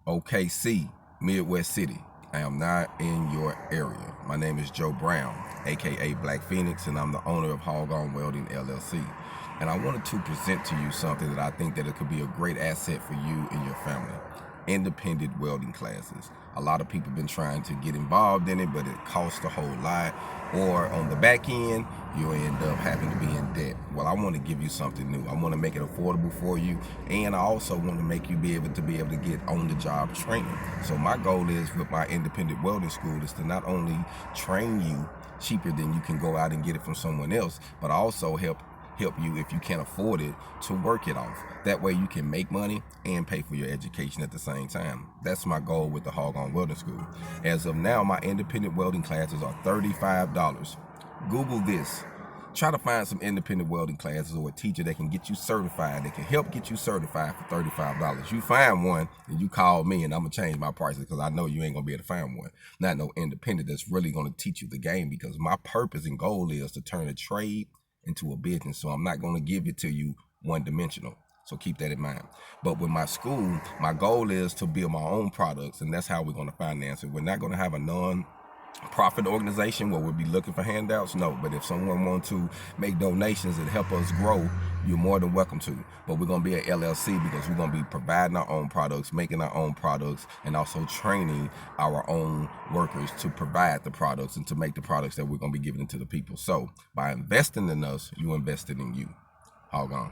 OKC, Midwest City. I am not in your area. My name is Joe Brown, aka Black Phoenix, and I'm the owner of HogOn Welding LLC. And I wanted to present to you something that I think that it could be a great asset for you and your family. Independent welding classes. A lot of people have been trying to get involved in it, but it costs a whole lot. Or on the back end, you end up having to be in debt. Well, I want to give you something new. I want to make it affordable for you, and I also want to make you be able to get on-the-job training. So my goal is with my independent welding school is to not only train you cheaper than you can go out and get it from someone else, but also help you, if you can't afford it, to work it off. That way you can make money and pay for your education at the same time. That's my goal with the HogOn Welding School. As of now, my independent welding classes are $35. Google this. Try to find some independent welding classes or a teacher that can get you certified, that can help get you certified for $35. You find one and you call me and I'm gonna change my prices, because I know you ain't gonna be able to find one. Not no independent that's really gonna teach you the game, because my purpose and goal is to turn a trade into a business. So I'm not going to give it to you one-dimensional. So keep that in mind. But with my school, my goal is to build my own products, and that's how we're going to finance it. We're not going to have a non-profit organization where we'll be looking for handouts. No, but if someone wants to make donations and help us grow, you're more than welcome to. But we're going to be an LLC because we're going to be providing our own products, making our own products, and also training our own workers to provide the products and to make the products that we're going to be giving to the people. So by investing in us, you invested in you. HogOn.